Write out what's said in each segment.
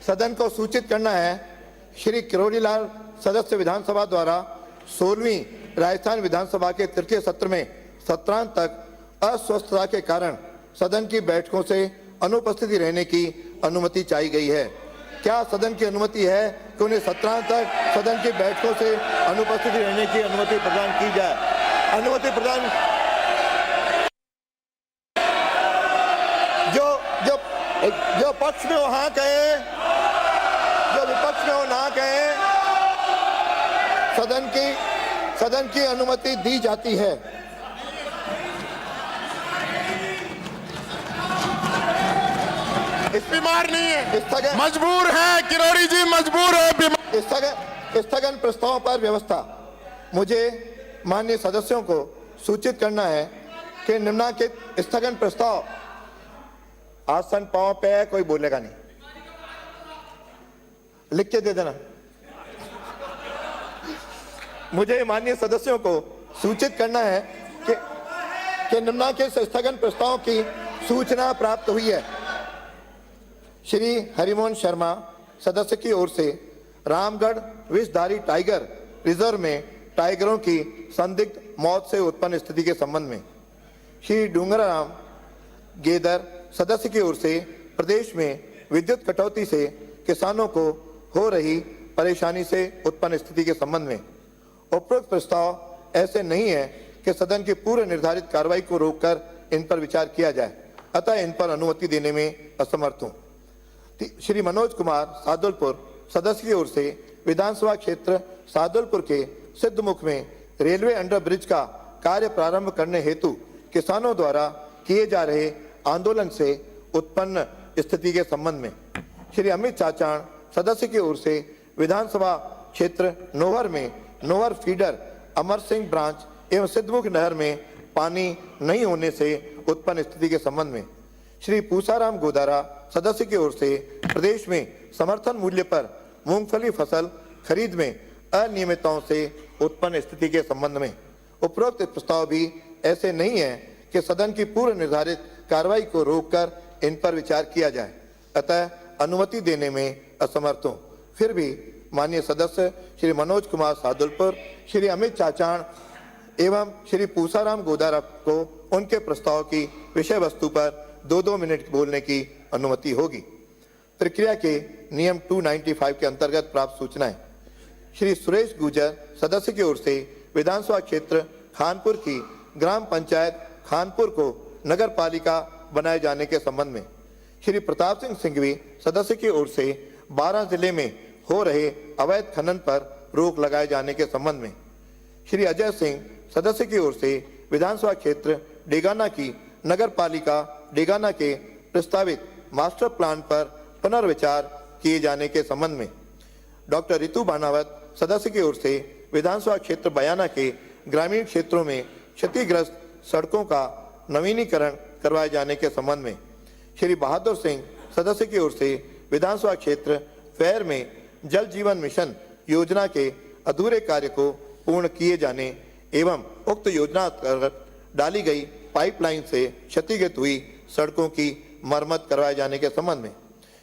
सदन को सूचित करना है, श्री किरोड़ी लाल सदस्य विधानसभा द्वारा 16वीं राजस्थान विधानसभा के तृतीय सत्र में सत्रांत तक अस्वस्थता के कारण सदन की बैठकों से अनुपस्थिति रहने की अनुमति चाही गई है। क्या सदन की अनुमति है कि उन्हें सत्रांत तक सदन की बैठकों से अनुपस्थिति रहने की अनुमति प्रदान की जाए? अनुमति प्रदान। जो पक्ष में हो हाँ कहे, जो विपक्ष में हो ना कहे। सदन की अनुमति दी जाती है। बीमार नहीं है, मजबूर है किरोड़ी जी, मजबूर है। स्थगन प्रस्ताव पर व्यवस्था। मुझे माननीय सदस्यों को सूचित करना है कि निम्नलिखित स्थगन प्रस्ताव, आसन पांव पे है, कोई बोलेगा नहीं, लिख के दे देना। मुझे माननीय सदस्यों को सूचित करना है कि निम्नलिखित स्थगन प्रस्ताव की सूचना प्राप्त हुई है। श्री हरिमोहन शर्मा सदस्य की ओर से रामगढ़ विषधारी टाइगर रिजर्व में टाइगरों की संदिग्ध मौत से उत्पन्न स्थिति के संबंध में। श्री डूंगराराम गेदर सदस्य की ओर से प्रदेश में विद्युत कटौती से किसानों को हो रही परेशानी से उत्पन्न स्थिति के संबंध में। उपरोक्त प्रस्ताव ऐसे नहीं है कि सदन की पूर्व निर्धारित कार्रवाई को रोककर इन पर विचार किया जाए, अतः इन पर अनुमति देने में असमर्थ हूं। श्री मनोज कुमार सादुलपुर सदस्य की ओर से विधानसभा क्षेत्र सादुलपुर के सिद्धमुख में रेलवे अंडर ब्रिज का कार्य प्रारंभ करने हेतु किसानों द्वारा किए जा रहे आंदोलन से उत्पन्न स्थिति के संबंध में। श्री अमित चाचाण सदस्य की ओर से विधानसभा क्षेत्र नोहर में नोहर फीडर अमर सिंह ब्रांच एवं सिद्धमुख नहर में पानी नहीं होने से उत्पन्न स्थिति के संबंध में। श्री पूसाराम गोदारा सदस्य की ओर से प्रदेश में समर्थन मूल्य पर मूंगफली फसल खरीद में अनियमितताओं से उत्पन्न स्थिति के संबंध में। उपरोक्त प्रस्ताव भी ऐसे नहीं है कि सदन की पूर्व निर्धारित कार्रवाई को रोककर इन पर विचार किया जाए, अतः अनुमति देने में असमर्थ हूं। फिर भी माननीय सदस्य श्री मनोज कुमार सादुलपुर, श्री अमित चाचाण एवं श्री पूसाराम गोदारा को उनके प्रस्ताव की विषय वस्तु पर 2-2 मिनट बोलने की अनुमति होगी। प्रक्रिया के नियम 295 के अंतर्गत प्राप्त सूचनाएं। श्री सुरेश गुजर सदस्य की ओर से विधानसभा क्षेत्र खानपुर की ग्राम पंचायत खानपुर को नगर पालिका बनाए जाने के संबंध में। श्री प्रताप सिंह सिंघवी सदस्य की ओर से 12 जिले में हो रहे अवैध खनन पर रोक लगाए जाने के संबंध में। श्री अजय सिंह सदस्य की ओर से विधानसभा क्षेत्र डेगाना की नगर पालिका डेगाना के प्रस्तावित मास्टर प्लान पर पुनर्विचार किए जाने के संबंध में। डॉक्टर रितु बानावत सदस्य की ओर से विधानसभा क्षेत्र बयाना के ग्रामीण क्षेत्रों में क्षतिग्रस्त सड़कों का नवीनीकरण करवाए जाने के संबंध में। श्री बहादुर सिंह सदस्य की ओर से विधानसभा क्षेत्र फैर में जल जीवन मिशन योजना के अधूरे कार्य को पूर्ण किए जाने एवं उक्त योजना अंतर्गत डाली गई पाइपलाइन से क्षतिग्रस्त हुई सड़कों की मरम्मत करवाए जाने के संबंध में।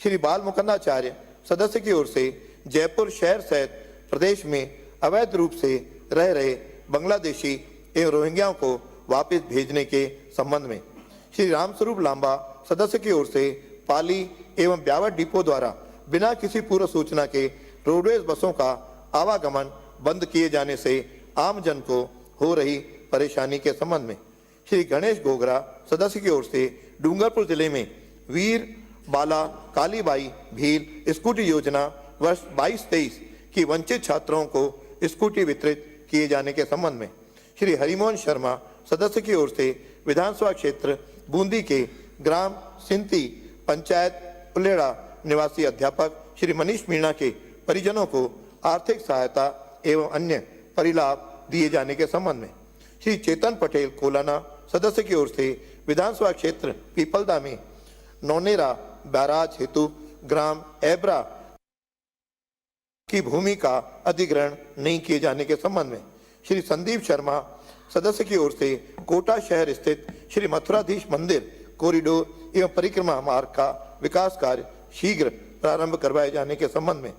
श्री बाल मुकुंदाचार्य सदस्य की ओर से जयपुर शहर सहित प्रदेश में अवैध रूप से रह रहे बांग्लादेशी एवं रोहिंग्याओं को वापस भेजने के संबंध में। श्री रामस्वरूप लांबा सदस्य की ओर से पाली एवं ब्यावर डिपो द्वारा बिना किसी पूर्व सूचना के रोडवेज बसों का आवागमन बंद किए जाने से आम जन को हो रही परेशानी के संबंध में। श्री गणेश गोगरा सदस्य की ओर से डूंगरपुर जिले में वीर बाला कालीबाई भील स्कूटी योजना वर्ष 22-23 की वंचित छात्रों को स्कूटी वितरित किए जाने के संबंध में। श्री हरिमोहन शर्मा सदस्य की ओर से विधानसभा क्षेत्र बूंदी के ग्राम सिंती पंचायत उलेड़ा निवासी अध्यापक श्री मनीष मीणा के परिजनों को आर्थिक सहायता एवं अन्य परिलाभ दिए जाने के संबंध में। श्री चेतन पटेल कोलाना सदस्य की ओर से विधानसभा क्षेत्र पीपलदा में नौनेरा बैराज हेतु ग्राम एब्रा की भूमि का अधिग्रहण नहीं किए जाने के संबंध में। श्री संदीप शर्मा सदस्य की ओर से कोटा शहर स्थित श्री मथुराधीश मंदिर कॉरिडोर एवं परिक्रमा मार्ग का विकास कार्य शीघ्र प्रारंभ करवाए जाने के संबंध में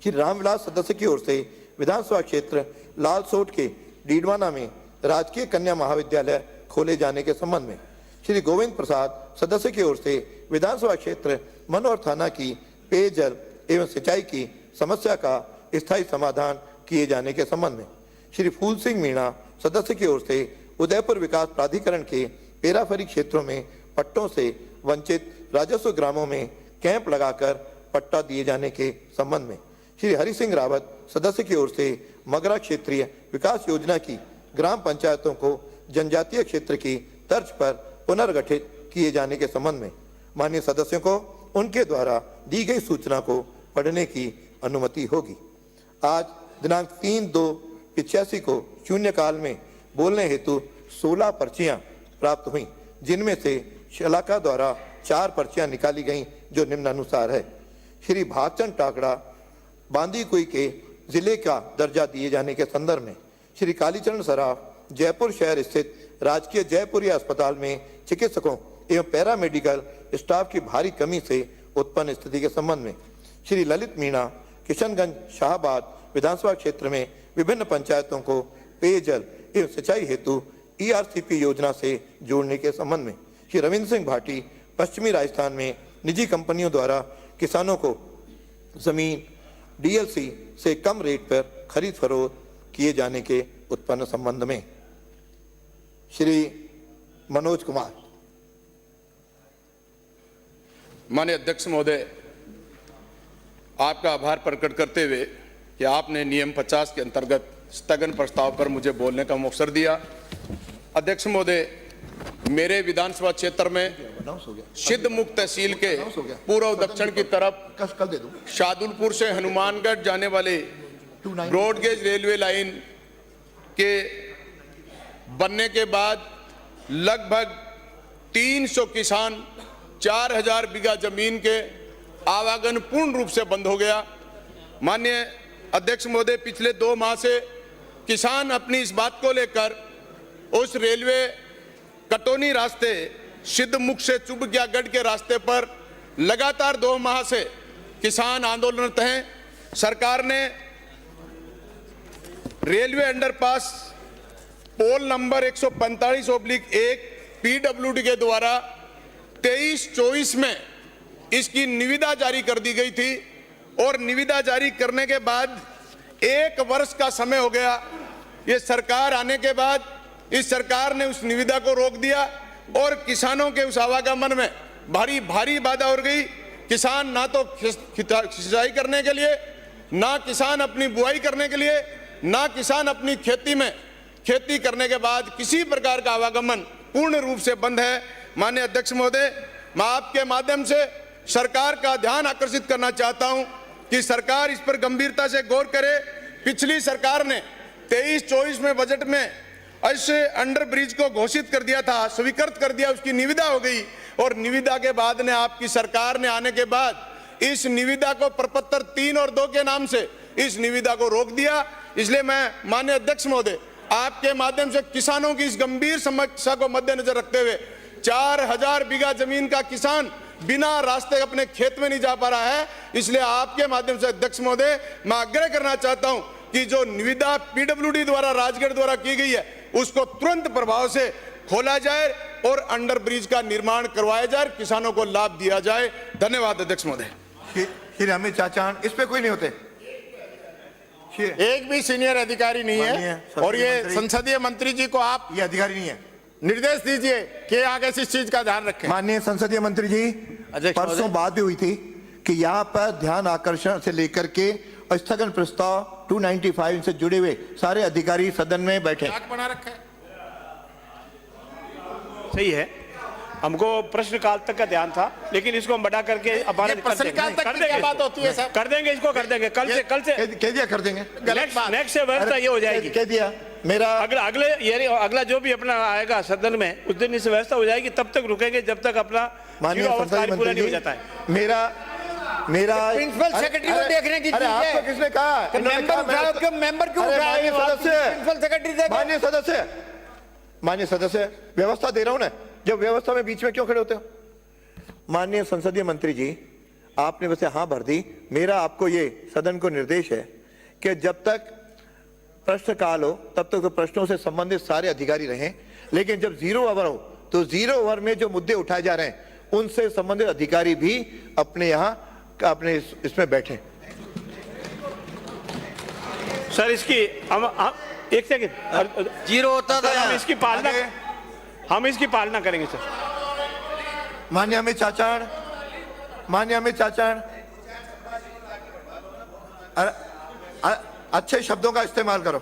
श्री रामविलास सदस्य की ओर से विधानसभा क्षेत्र लालसोट के डीडवाना में राजकीय कन्या महाविद्यालय खोले जाने के संबंध में श्री गोविंद प्रसाद सदस्य की ओर से विधानसभा क्षेत्र मनोहर थाना की पेयजल एवं सिंचाई की समस्या का स्थायी समाधान किए जाने के संबंध में श्री फूल सिंह मीणा सदस्य की ओर से उदयपुर विकास प्राधिकरण के पेराफरी क्षेत्रों में पट्टों से वंचित राजस्व ग्रामों में कैंप लगाकर पट्टा दिए जाने के संबंध में श्री हरि सिंह रावत सदस्य की ओर से मगरा क्षेत्रीय विकास योजना की ग्राम पंचायतों को जनजातीय क्षेत्र की तर्ज पर पुनर्गठित किए जाने के संबंध में माननीय सदस्यों को उनके द्वारा दी गई सूचना को पढ़ने की अनुमति होगी। आज दिनांक 3/2/85 को शून्यकाल में बोलने हेतु 16 पर्चियां प्राप्त हुई, जिनमें से शलाका द्वारा 4 पर्चियां निकाली गईं, जो निम्नानुसार है। श्री भागचंद टाकड़ा बांदीकुई के जिले का दर्जा दिए जाने के संदर्भ में श्री कालीचरण सराफ जयपुर शहर स्थित राजकीय जयपुरी अस्पताल में चिकित्सकों एवं पैरामेडिकल स्टाफ की भारी कमी से उत्पन्न स्थिति के संबंध में श्री ललित मीणा किशनगंज शाहबाद विधानसभा क्षेत्र में विभिन्न पंचायतों को पेयजल एवं सिंचाई हेतु ERCP योजना से जोड़ने के संबंध में श्री रविंद्र सिंह भाटी पश्चिमी राजस्थान में निजी कंपनियों द्वारा किसानों को जमीन DLC से कम रेट पर खरीद फरोख्त किए जाने के उत्पन्न संबंध में श्री मनोज कुमार। माननीय अध्यक्ष महोदय, आपका आभार प्रकट करते हुए कि आपने नियम 50 के अंतर्गत स्थगन प्रस्ताव पर मुझे बोलने का अवसर दिया। अध्यक्ष महोदय, मेरे विधानसभा क्षेत्र में सिद्धमुख तहसील के पूर्व दक्षिण की तरफ शादुलपुर से हनुमानगढ़ जाने वाले ब्रॉडगेज रेलवे लाइन के बनने के बाद लगभग 300 किसान 4000 बीघा जमीन के आवागमन पूर्ण रूप से बंद हो गया। माननीय अध्यक्ष महोदय, पिछले 2 माह से किसान अपनी इस बात को लेकर उस रेलवे कटौनी रास्ते सिद्धमुख से चुबकियागढ़ के रास्ते पर लगातार 2 माह से किसान आंदोलनरत हैं। सरकार ने रेलवे अंडरपास पोल नंबर 145/1 PWD के द्वारा 23-24 में इसकी निविदा जारी कर दी गई थी और निविदा जारी करने के बाद 1 वर्ष का समय हो गया। ये सरकार आने के बाद इस सरकार ने उस निविदा को रोक दिया और किसानों के उस आवागमन में भारी बाधा हो गई। किसान ना तो सिंचाई करने के लिए, ना किसान अपनी बुआई करने के लिए, ना किसान अपनी खेती में खेती करने के बाद किसी प्रकार का आवागमन पूर्ण रूप से बंद है। माननीय अध्यक्ष महोदय, मैं आपके माध्यम से सरकार का ध्यान आकर्षित करना चाहता हूं कि सरकार इस पर गंभीरता से गौर करे। पिछली सरकार ने 23-24 में बजट में ऐसे अंडर ब्रिज को घोषित कर दिया था, स्वीकृत कर दिया, उसकी निविदा हो गई और निविदा के बाद ने आपकी सरकार ने आने के बाद इस निविदा को प्रपत्र 3 और 2 के नाम से इस निविदा को रोक दिया। इसलिए मैं माननीय अध्यक्ष महोदय, आपके माध्यम से किसानों की इस गंभीर समस्या को मद्देनजर रखते हुए 4000 बीघा जमीन का किसान बिना रास्ते अपने खेत में नहीं जा पा रहा है। इसलिए आपके माध्यम से अध्यक्ष महोदय, मैं आग्रह करना चाहता हूं कि जो निविदा PWD द्वारा राजगढ़ द्वारा की गई है उसको तुरंत प्रभाव से खोला जाए और अंडर ब्रिज का निर्माण करवाया जाए, किसानों को लाभ दिया जाए। धन्यवाद अध्यक्ष महोदय। श्री अमित चाचान, इस पे कोई नहीं होते, एक भी सीनियर अधिकारी नहीं है और ये संसदीय मंत्री जी को आप ये अधिकारी नहीं है, निर्देश दीजिए कि आगे से इस चीज का ध्यान रखें। माननीय संसदीय मंत्री जी, परसों बात भी हुई थी कि यहाँ पर ध्यान आकर्षण से लेकर के स्थगन प्रस्ताव 295 से जुड़े हुए सारे अधिकारी सदन में बैठे बना रखा है। सही है, हमको प्रश्नकाल तक का ध्यान था, लेकिन इसको हम बढ़ा करके प्रश्नकाल तक की क्या बात होती है सर? कर देंगे, इसको कर देंगे, कल से कह दिया कर देंगे। नेक्स्ट से व्यवस्था ये हो जाएगी। कह दिया मेरा अगला जो भी अपना आएगा सदन में उस दिन इस व्यवस्था हो जाएगी। तब तक रुकेंगे जब तक अपना माननीय संसदीय पूरा नहीं हो मंत्री जाता है। मेरा प्रिंसिपल सेक्रेटरी को देखने की अरे आपको किसने कहा? मेंबर क्यों उठाए? प्रिंसिपल सेक्रेटरी देगा। माननीय सदस्य व्यवस्था दे रहा हूं ना, जब व्यवस्था में बीच में क्यों खड़े होते हो? माननीय संसदीय मंत्री जी, आपने वैसे हाँ भर दी। मेरा आपको ये सदन को निर्देश है कि जब तक प्रश्नकाल हो तब तक तो प्रश्नों से संबंधित सारे अधिकारी रहें, लेकिन जब 0 ओवर हो तो 0 ओवर में जो मुद्दे उठाए जा रहे हैं उनसे संबंधित अधिकारी भी अपने यहाँ अपने इसमें बैठे। सर इसकी हम एक सेकंड 0 होता सर, था। हम इसकी पालना करेंगे सर। मान्य अमित चाचाण, मान्य अमित चाचाण, अच्छे शब्दों का इस्तेमाल करो।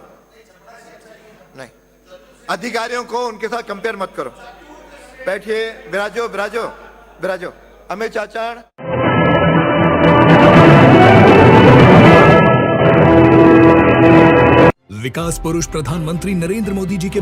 नहीं, अधिकारियों को उनके साथ कंपेयर मत करो। बैठिए, विराजो विराजो विराजो। अमित चाचाण, विकास पुरुष प्रधानमंत्री नरेंद्र मोदी जी के